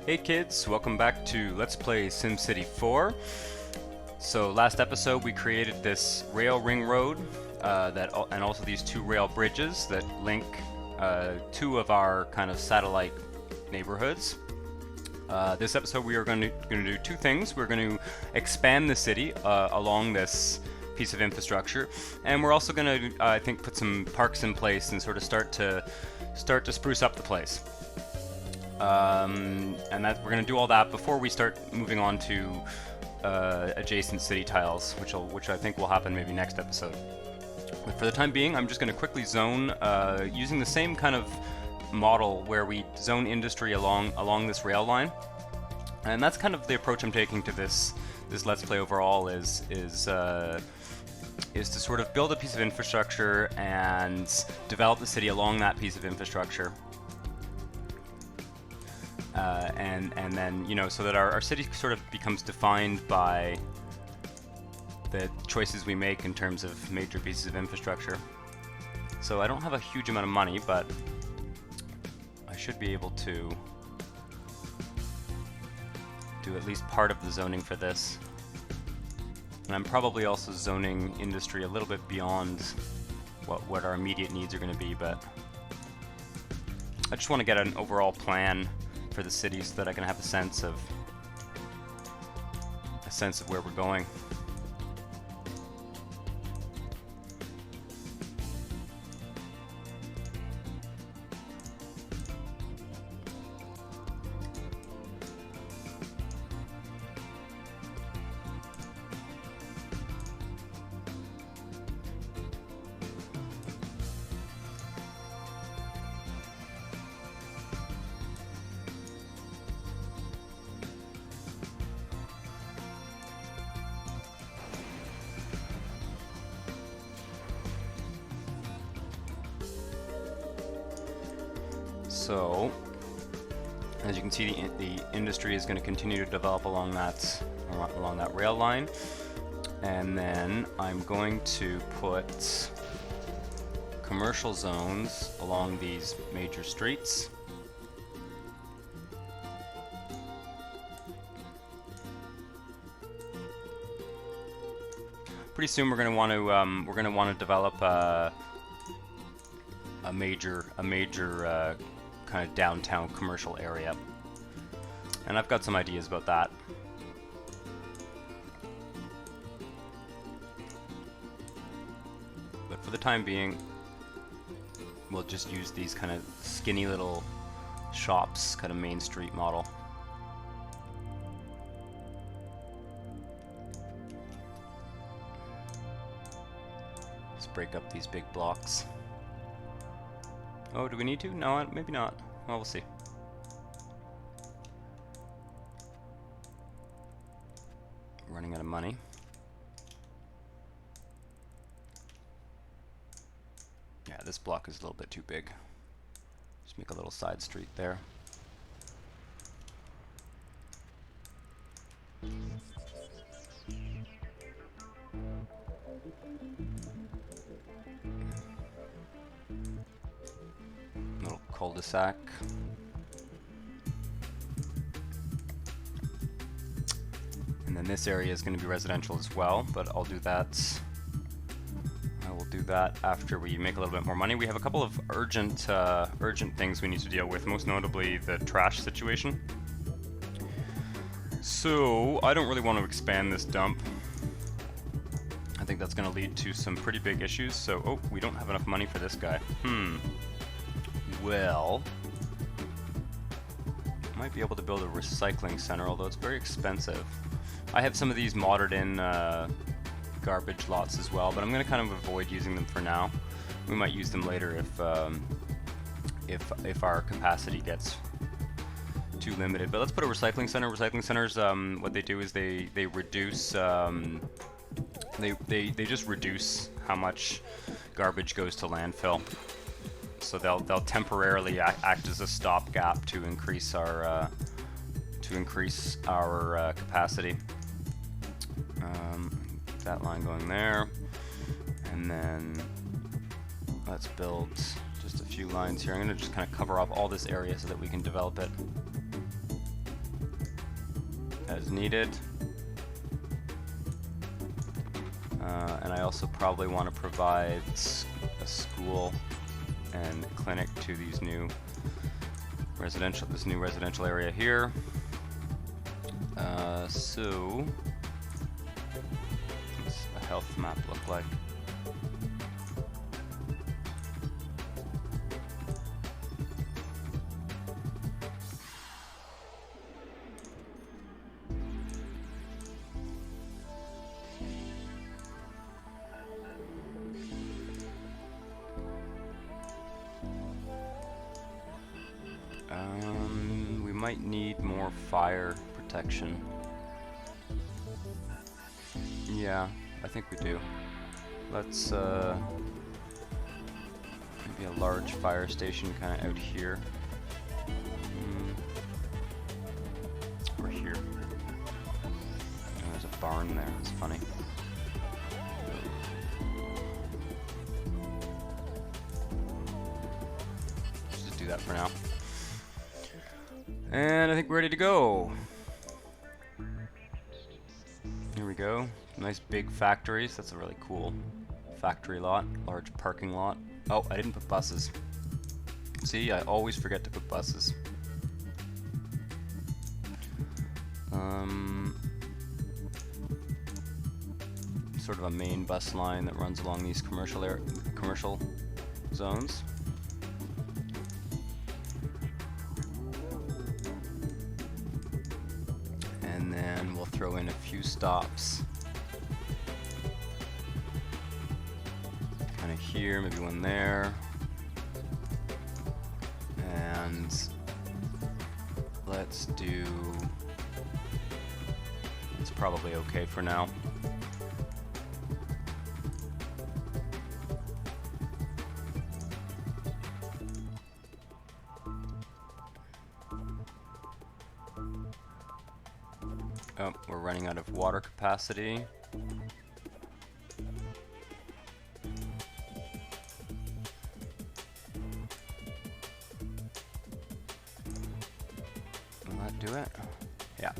Hey kids, welcome back to Let's Play SimCity 4. So last episode we created this rail ring road and also these two rail bridges that link two of our kind of satellite neighborhoods. This episode we are going to do two things. We're going to expand the city along this piece of infrastructure, and we're also going to, I think, put some parks in place and sort of start to spruce up the place. And that we're going to do all that before we start moving on to adjacent city tiles, which I think will happen maybe next episode. But for the time being, I'm just going to quickly zone using the same kind of model where we zone industry along this rail line, and that's kind of the approach I'm taking to this Let's Play overall. Is to sort of build a piece of infrastructure and develop the city along that piece of infrastructure. And then, you know, so that our city sort of becomes defined by the choices we make in terms of major pieces of infrastructure. So I don't have a huge amount of money, but I should be able to do at least part of the zoning for this. And I'm probably also zoning industry a little bit beyond what our immediate needs are going to be, but I just want to get an overall plan for the city so that I can have a sense of where we're going. So, as you can see, the industry is going to continue to develop along that rail line, and then I'm going to put commercial zones along these major streets. Pretty soon we're going to want to develop a major kind of downtown commercial area, and I've got some ideas about that. But for the time being, we'll just use these kind of skinny little shops, kind of main street model. Let's break up these big blocks. Oh, do we need to? No, maybe not. Well, we'll see. Running out of money. Yeah, this block is a little bit too big. Just make a little side street there. Cul-de-sac. And then this area is going to be residential as well, but I'll do that. I will do that after we make a little bit more money. We have a couple of urgent things we need to deal with, most notably the trash situation. So I don't really want to expand this dump. I think that's going to lead to some pretty big issues. So, oh, we don't have enough money for this guy. Well, might be able to build a recycling center, although it's very expensive. I have some of these modded in garbage lots as well, but I'm going to kind of avoid using them for now. We might use them later if our capacity gets too limited. But let's put a recycling center. Recycling centers, what they do is they reduce they just reduce how much garbage goes to landfill. So they'll temporarily act as a stopgap to increase our capacity. That line going there, and then let's build just a few lines here. I'm going to just kind of cover off all this area so that we can develop it. as needed. And I also probably want to provide a school and clinic to these new residential area here. So what's a health map look like? We might need more fire protection. Yeah, I think we do. Let's maybe a large fire station kind of out here. Or here. Oh, there's a barn there, it's funny. Let's just do that for now. And I think we're ready to go. Here we go. Nice big factories. That's a really cool factory lot. Large parking lot. Oh, I didn't put buses. See, I always forget to put buses. Sort of a main bus line that runs along these commercial zones. And then we'll throw in a few stops. Kind of here, maybe one there. And let's do... It's probably okay for now. Oh, we're running out of water capacity. Will that do it? Yeah.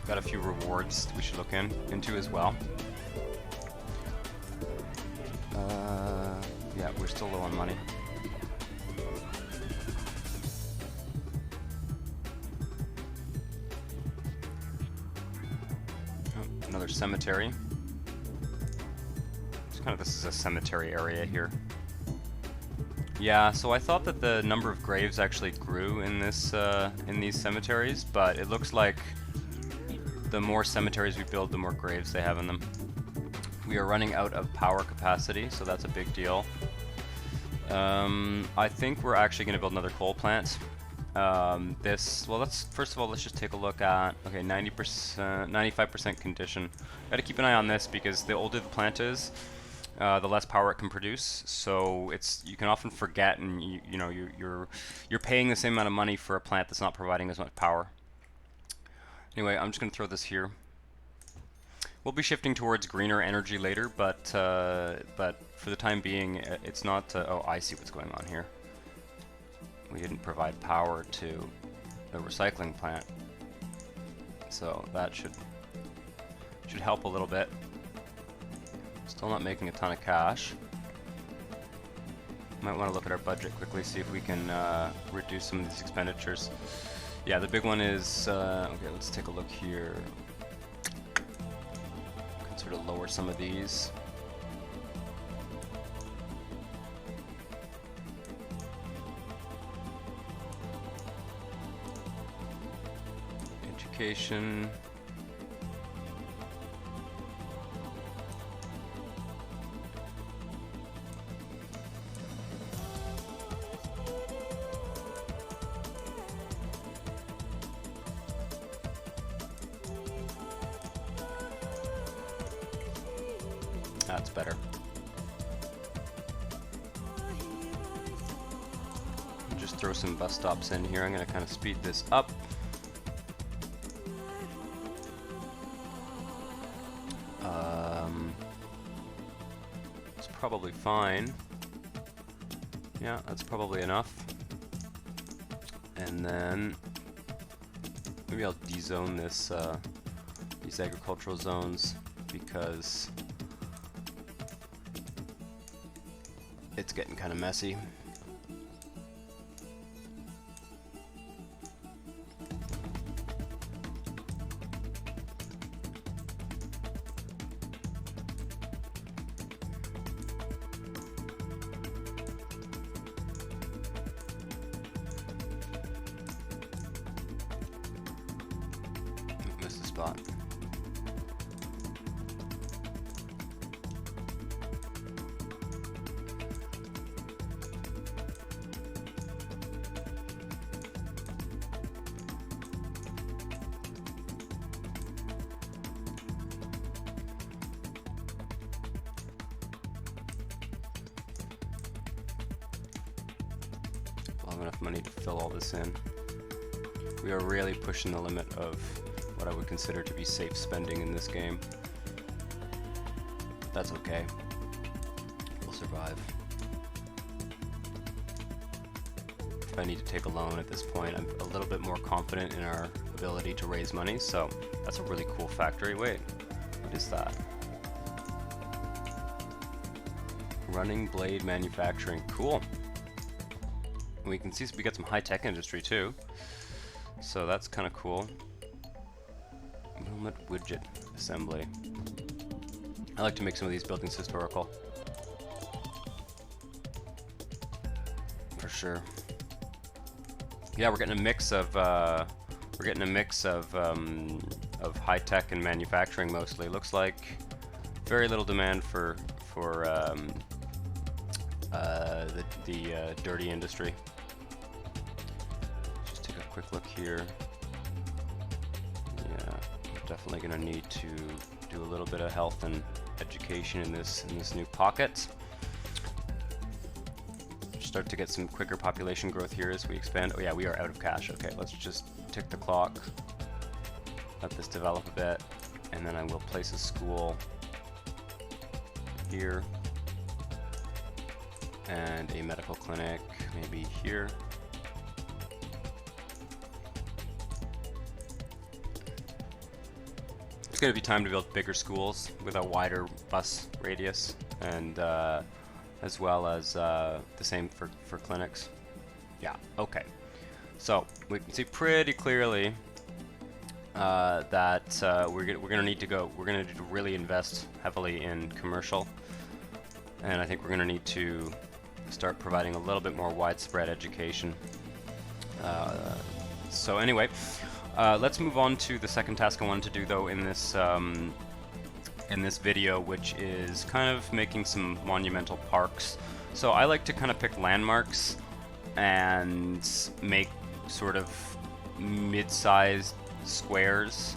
Got a few rewards we should look into as well. Yeah, we're still low on money. Another cemetery. This is a cemetery area here. Yeah, so I thought that the number of graves actually grew in this in these cemeteries, but it looks like the more cemeteries we build, the more graves they have in them. We are running out of power capacity, so that's a big deal. I think we're actually going to build another coal plant. Well, first of all, let's just take a look at, okay, 90%, 95% condition. Gotta keep an eye on this because the older the plant is, the less power it can produce. So you can often forget, and you're paying the same amount of money for a plant that's not providing as much power. Anyway, I'm just gonna throw this here. We'll be shifting towards greener energy later, but for the time being, it's not. Oh, I see what's going on here. We didn't provide power to the recycling plant, so that should help a little bit. Still not making a ton of cash. Might want to look at our budget quickly, see if we can reduce some of these expenditures. Yeah, the big one is okay. Let's take a look here. Can sort of lower some of these. Education. That's better. Just throw some bus stops in here. I'm going to kind of speed this up. It's probably fine. Yeah, that's probably enough. And then maybe I'll dezone this these agricultural zones because it's getting kind of messy. Missed the spot. We'll have enough money to fill all this in. We are really pushing the limit of what I would consider to be safe spending in this game. That's okay. We'll survive. If I need to take a loan at this point, I'm a little bit more confident in our ability to raise money, so that's a really cool factory. Wait, what is that? Running blade manufacturing. Cool. We can see we got some high-tech industry too, so that's kind of cool. Helmet widget assembly. I like to make some of these buildings historical, for sure. Yeah, we're getting a mix of high-tech and manufacturing mostly. Looks like very little demand for the dirty industry. Just take a quick look here. Yeah, definitely going to need to do a little bit of health and education in this new pocket. Start to get some quicker population growth here as we expand. Oh yeah, we are out of cash. Okay, let's just tick the clock. Let this develop a bit, and then I will place a school here and a medical clinic maybe here. It's going to be time to build bigger schools with a wider bus radius, and as well as the same for clinics. Yeah, okay. So we can see pretty clearly that we're gonna need to really invest heavily in commercial, and I think we're gonna need to start providing a little bit more widespread education. So anyway, let's move on to the second task I wanted to do though in this video, which is kind of making some monumental parks. So I like to kind of pick landmarks and make sort of mid-sized squares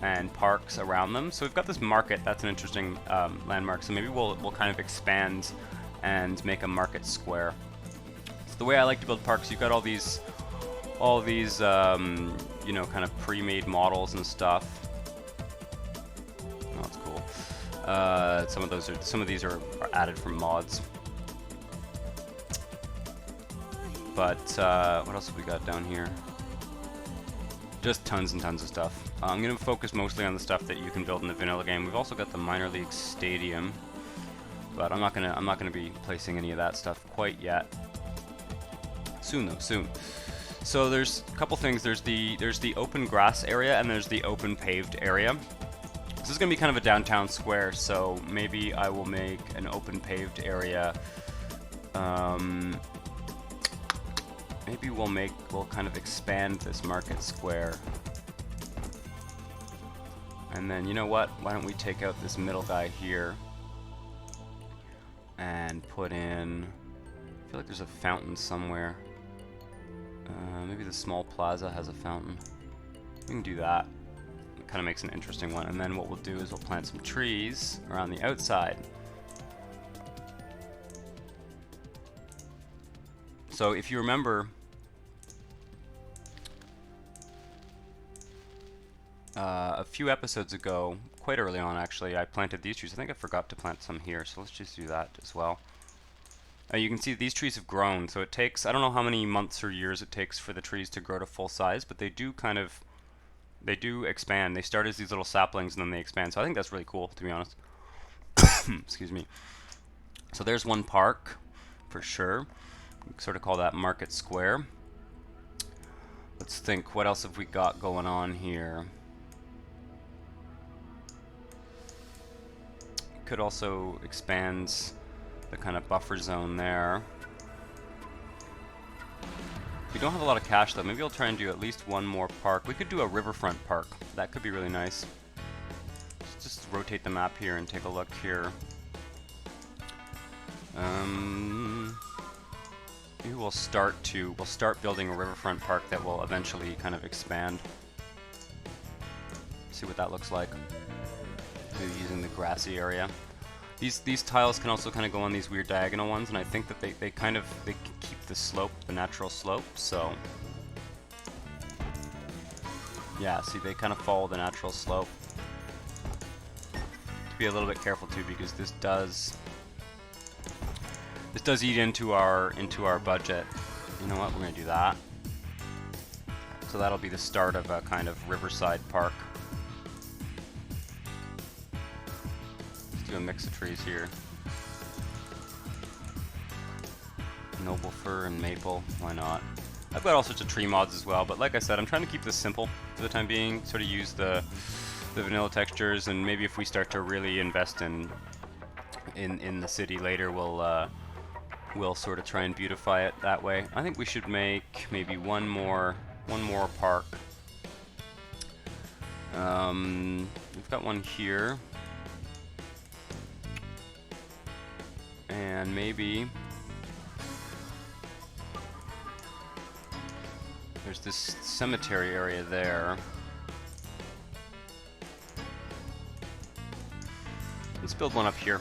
and parks around them. So we've got this market, that's an interesting landmark, so maybe we'll kind of expand and make a market square. So the way I like to build parks, you've got all these you know, kind of pre-made models and stuff. Oh, that's cool. Some of these are added from mods. But what else have we got down here? Just tons and tons of stuff. I'm going to focus mostly on the stuff that you can build in the vanilla game. We've also got the minor league stadium, but I'm not gonna be placing any of that stuff quite yet. Soon though, soon. So there's a couple things. There's the open grass area and there's the open paved area. This is gonna be kind of a downtown square, so maybe I will make an open paved area. Maybe we'll kind of expand this market square. And then, you know what? Why don't we take out this middle guy here and put in, I feel like there's a fountain somewhere. Maybe the small plaza has a fountain. We can do that. It kind of makes an interesting one. And then what we'll do is we'll plant some trees around the outside. So if you remember, a few episodes ago, quite early on actually, I planted these trees. I think I forgot to plant some here, so let's just do that as well. You can see these trees have grown, so it takes, I don't know how many months or years it takes for the trees to grow to full size, but they do kind of, they do expand. They start as these little saplings and then they expand, so I think that's really cool, to be honest. Excuse me. So there's one park, for sure. We sort of call that Market Square. Let's think, what else have we got going on here? Could also expand the kind of buffer zone there. We don't have a lot of cash though. Maybe I'll try and do at least one more park. We could do a riverfront park. That could be really nice. Let's just rotate the map here and take a look here. Maybe we'll start building a riverfront park that will eventually kind of expand. See what that looks like. Maybe using the grassy area. These tiles can also kind of go on these weird diagonal ones, and I think that they keep the slope, the natural slope. So yeah, see, they kind of follow the natural slope. To be a little bit careful too, because this does eat into our budget. You know what? We're gonna do that. So that'll be the start of a kind of riverside park. Let's do a mix of trees here. Noble fir and maple. Why not? I've got all sorts of tree mods as well, but like I said, I'm trying to keep this simple for the time being. Sort of use the vanilla textures, and maybe if we start to really invest in the city later, we'll sort of try and beautify it that way. I think we should make maybe one more park. We've got one here, and maybe there's this cemetery area there. Let's build one up here.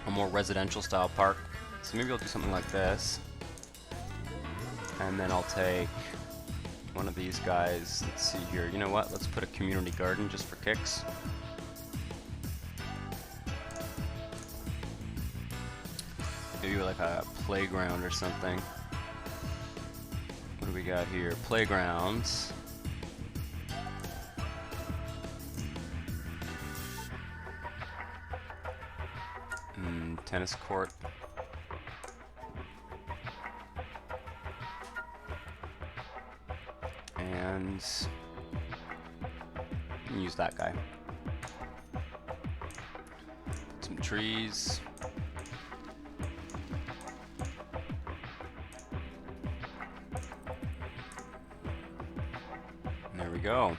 A more residential style park. So maybe I'll do something like this. And then I'll take one of these guys. Let's see here. You know what? Let's put a community garden just for kicks. Maybe like a playground or something. What do we got here? Playgrounds. Tennis court. And use that guy. Put some trees. There we go.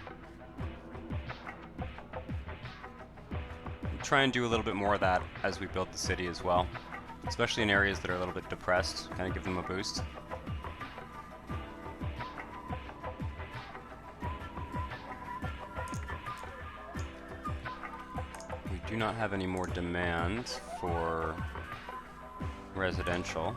Try and do a little bit more of that as we build the city as well, especially in areas that are a little bit depressed, kind of give them a boost. We do not have any more demand for residential.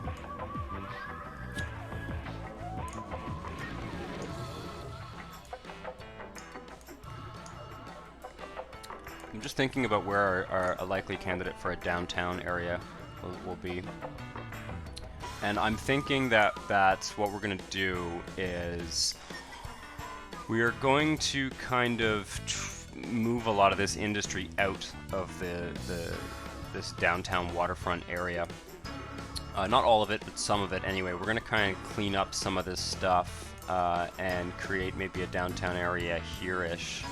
I'm just thinking about where a likely candidate for a downtown area will be. And I'm thinking that what we're going to do is we are going to kind of move a lot of this industry out of this downtown waterfront area. Not all of it, but some of it anyway. We're going to kind of clean up some of this stuff and create maybe a downtown area here-ish.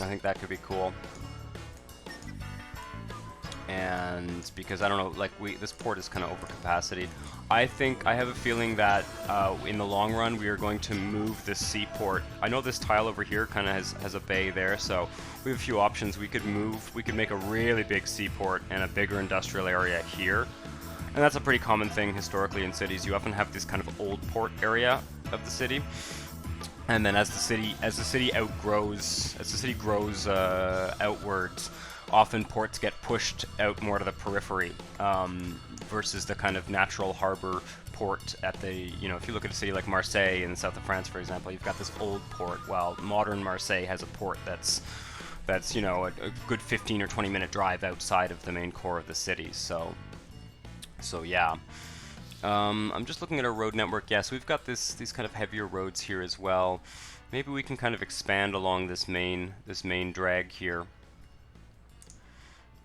I think that could be cool. And because I don't know, like this port is kind of over capacity. I have a feeling that in the long run we are going to move this seaport. I know this tile over here kind of has a bay there, so we have a few options. We could make a really big seaport and a bigger industrial area here. And that's a pretty common thing historically in cities. You often have this kind of old port area of the city. And then as the city grows outwards, often ports get pushed out more to the periphery versus the kind of natural harbor port at the, you know, if you look at a city like Marseille in the south of France, for example, you've got this old port, while modern Marseille has a port that's that's, you know, a good 15 or 20 minute drive outside of the main core of the city. So yeah. I'm just looking at our road network. Yes, we've got these kind of heavier roads here as well. Maybe we can kind of expand along this main drag here.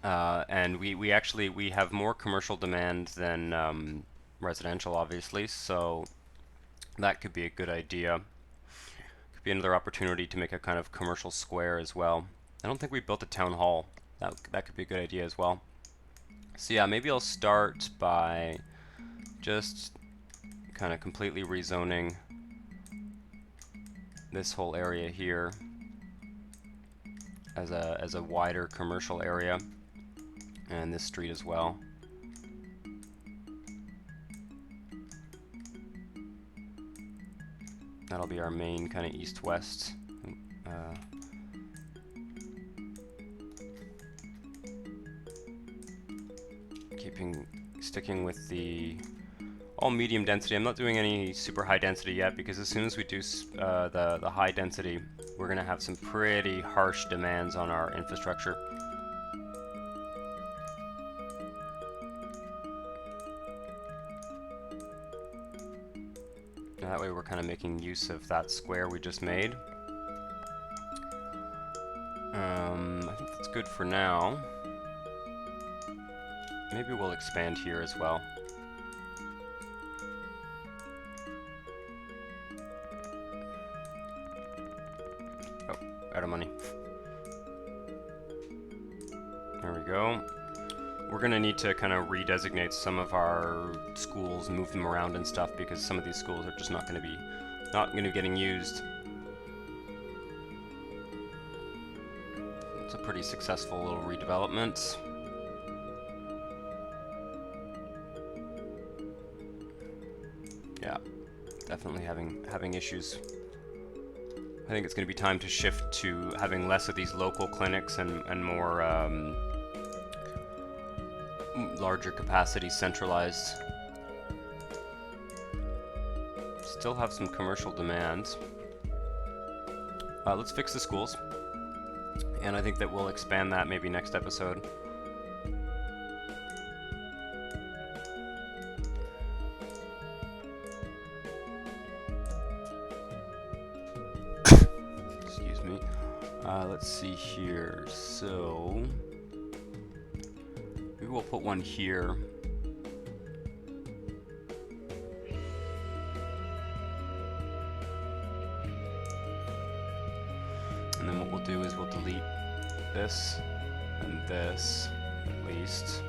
And we have more commercial demand than residential, obviously, so that could be a good idea. Could be another opportunity to make a kind of commercial square as well. I don't think we built a town hall. That could be a good idea as well. So yeah, maybe I'll start by just kind of completely rezoning this whole area here as a wider commercial area, and this street as well. That'll be our main kind of east-west. Sticking with the all medium density. I'm not doing any super high density yet, because as soon as we do the high density, we're going to have some pretty harsh demands on our infrastructure. That way we're kind of making use of that square we just made. I think that's good for now. Maybe we'll expand here as well. Oh, out of money. There we go. We're going to need to kind of redesignate some of our schools, move them around and stuff, because some of these schools are just not going to be getting used. It's a pretty successful little redevelopment. Yeah, definitely having issues. I think it's going to be time to shift to having less of these local clinics and more larger capacity, centralized. Still have some commercial demands. Let's fix the schools, and I think that we'll expand that maybe next episode. Excuse me. Let's see here. So maybe we'll put one here. And then what we'll do is we'll delete this and this, at least.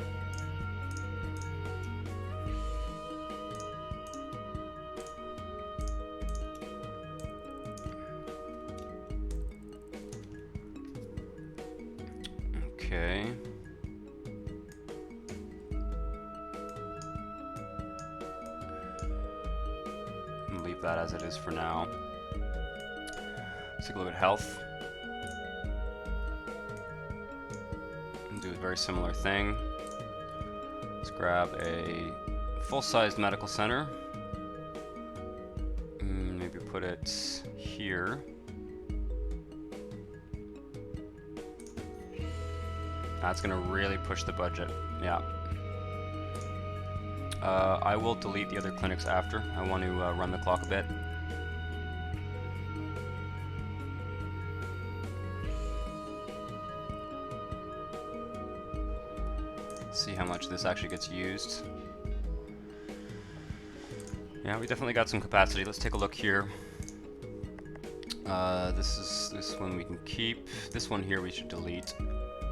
Okay. And leave that as it is for now. Let's take a look at health. Do a very similar thing. Let's grab a full-sized medical center. Maybe put it here. That's gonna really push the budget. Yeah. I will delete the other clinics after. I want to run the clock a bit. See how much this actually gets used. Yeah, we definitely got some capacity. Let's take a look here. This one we can keep. This one here we should delete.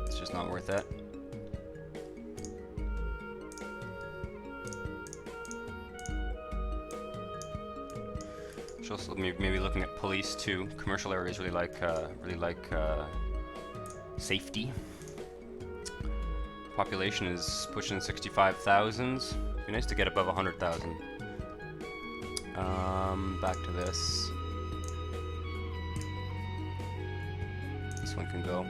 It's just not worth it. Should also maybe looking at police too. Commercial areas really like safety. Population is pushing 65,000. Be nice to get above 100,000. Back to this. This one can go.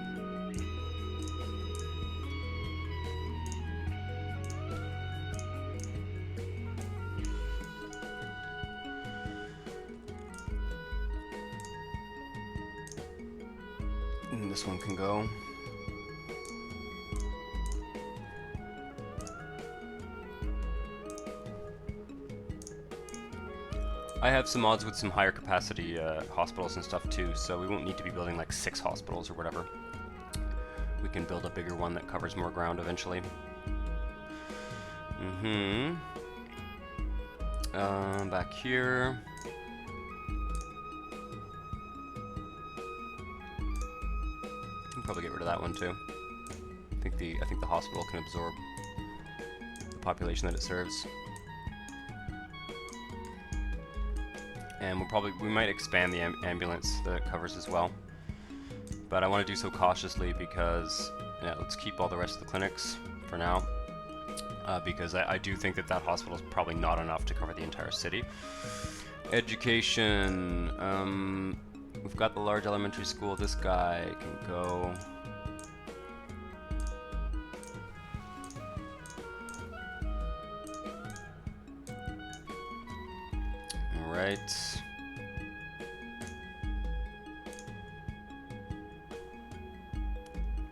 And this one can go. I have some odds with some higher capacity hospitals and stuff too, so we won't need to be building like 6 hospitals or whatever. We can build a bigger one that covers more ground eventually. Back here. Can probably get rid of that one too. I think the hospital can absorb the population that it serves. And we might expand the ambulance that it covers as well. But I want to do so cautiously because, yeah, let's keep all the rest of the clinics for now. Because I do think that hospital is probably not enough to cover the entire city. Education. We've got the large elementary school. This guy can go. Alright.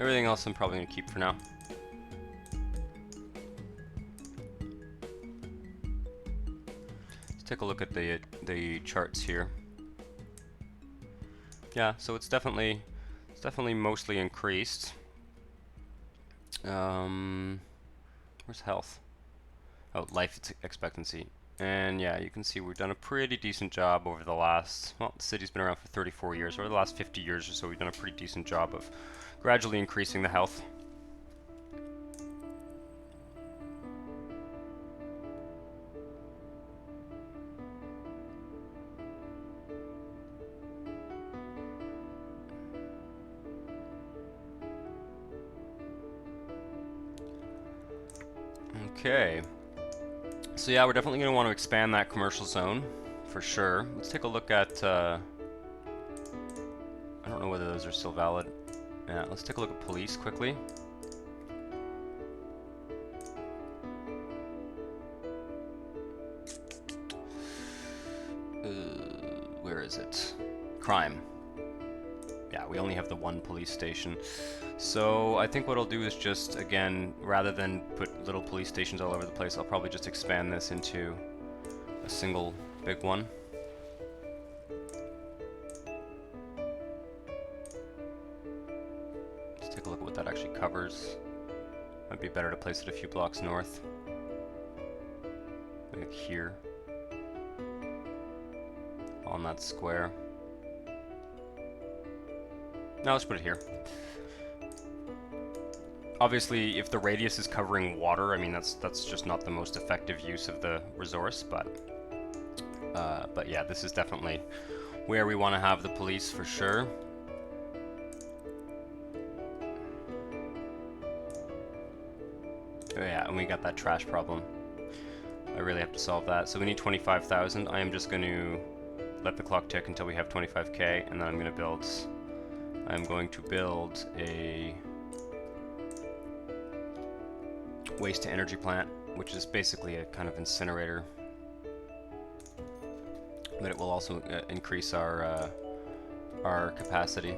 Everything else I'm probably going to keep for now. Let's take a look at the charts here. Yeah, so it's definitely mostly increased. Where's health? Oh, life expectancy. And yeah, you can see we've done a pretty decent job over the last, well, the city's been around for 34 years, over the last 50 years or so, we've done a pretty decent job of gradually increasing the health. Okay. So yeah, we're definitely going to want to expand that commercial zone, for sure. Let's take a look at, I don't know whether those are still valid. Yeah, let's take a look at police quickly. Where is it? Crime. Yeah, we only have the one police station. So I think what I'll do is just, again, rather than put little police stations all over the place, I'll probably just expand this into a single big one. Let's take a look at what that actually covers. Might be better to place it a few blocks north. Like here. On that square. Now let's put it here. Obviously, if the radius is covering water, I mean that's just not the most effective use of the resource, but yeah, this is definitely where we want to have the police for sure. Oh yeah, and we got that trash problem. I really have to solve that. So we need 25,000. I am just going to let the clock tick until we have 25k, and then I'm going to build a waste to energy plant, which is basically a kind of incinerator, but it will also increase our capacity.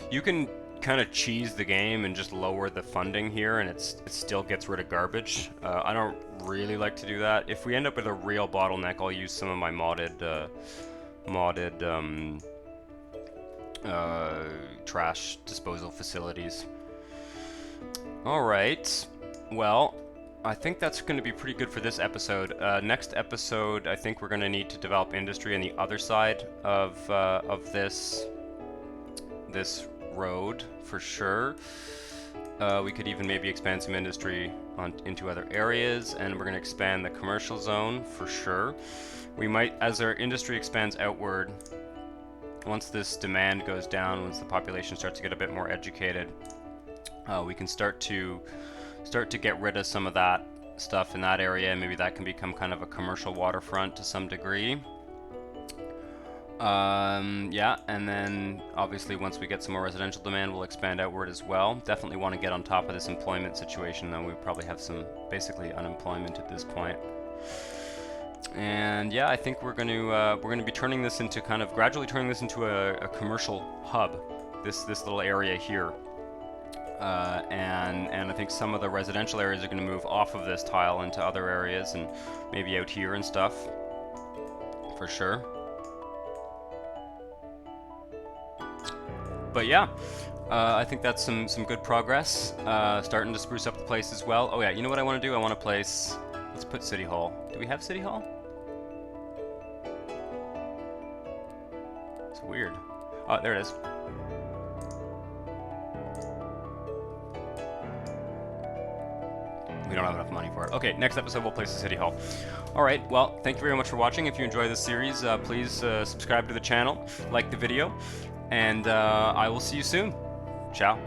You can kind of cheese the game and just lower the funding here, and it still gets rid of garbage. I don't really like to do that. If we end up with a real bottleneck, I'll use some of my modded trash disposal facilities. Alright, well, I think that's going to be pretty good for this episode. Next episode, I think we're going to need to develop industry on the other side of this road, for sure. We could even maybe expand some industry into other areas, and we're going to expand the commercial zone, for sure. We might, as our industry expands outward, once this demand goes down, once the population starts to get a bit more educated, we can start to get rid of some of that stuff in that area, and maybe that can become kind of a commercial waterfront to some degree. Yeah, and then obviously once we get some more residential demand, we'll expand outward as well. Definitely want to get on top of this employment situation, though. We probably have some basically unemployment at this point. And yeah, I think we're going to be turning this into kind of gradually turning this into a commercial hub. This little area here. And I think some of the residential areas are going to move off of this tile into other areas, and maybe out here and stuff, for sure. But yeah, I think that's some good progress. Starting to spruce up the place as well. Oh yeah, you know what I want to do? I want to place. Let's put City Hall. Do we have City Hall? It's weird. Oh, there it is. We don't have enough money for it. Okay, next episode we'll place the City Hall. Alright, well, thank you very much for watching. If you enjoy this series, please subscribe to the channel, like the video, and I will see you soon. Ciao.